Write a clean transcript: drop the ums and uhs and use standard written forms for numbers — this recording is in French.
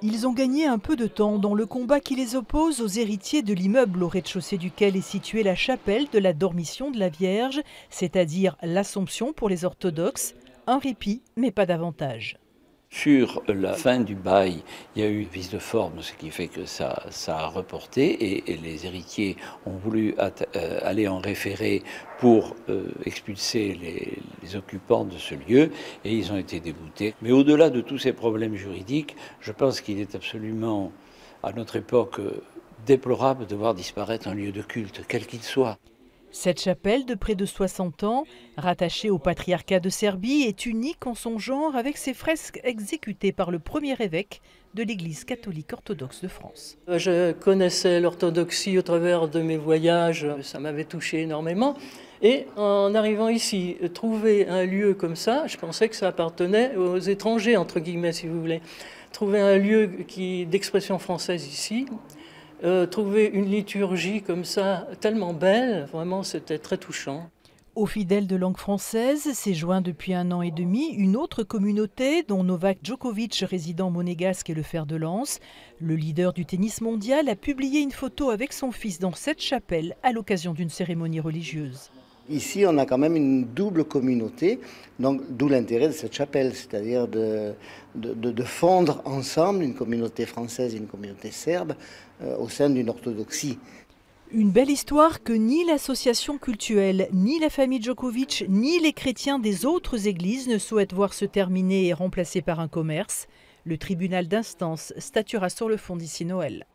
Ils ont gagné un peu de temps dans le combat qui les oppose aux héritiers de l'immeuble au rez-de-chaussée duquel est située la chapelle de la Dormition de la Vierge, c'est-à-dire l'Assomption pour les orthodoxes. Un répit, mais pas davantage. Sur la fin du bail, il y a eu vice de forme, ce qui fait que ça a reporté et les héritiers ont voulu aller en référé pour expulser les occupants de ce lieu et ils ont été déboutés. Mais au-delà de tous ces problèmes juridiques, je pense qu'il est absolument, à notre époque, déplorable de voir disparaître un lieu de culte, quel qu'il soit. Cette chapelle de près de 60 ans, rattachée au patriarcat de Serbie, est unique en son genre avec ses fresques exécutées par le premier évêque de l'Église catholique orthodoxe de France. Je connaissais l'orthodoxie au travers de mes voyages, ça m'avait touché énormément. Et en arrivant ici, trouver un lieu comme ça, je pensais que ça appartenait aux étrangers, entre guillemets, si vous voulez. Trouver un lieu d'expression française ici, trouver une liturgie comme ça, tellement belle, vraiment c'était très touchant. Aux fidèles de langue française s'est joint depuis 1 an et demi une autre communauté dont Novak Djokovic, résident monégasque, est le fer de lance. Le leader du tennis mondial a publié une photo avec son fils dans cette chapelle à l'occasion d'une cérémonie religieuse. Ici, on a quand même une double communauté, donc d'où l'intérêt de cette chapelle, c'est-à-dire de fondre ensemble une communauté française et une communauté serbe au sein d'une orthodoxie. Une belle histoire que ni l'association cultuelle, ni la famille Djokovic, ni les chrétiens des autres églises ne souhaitent voir se terminer et remplacer par un commerce. Le tribunal d'instance statuera sur le fond d'ici Noël.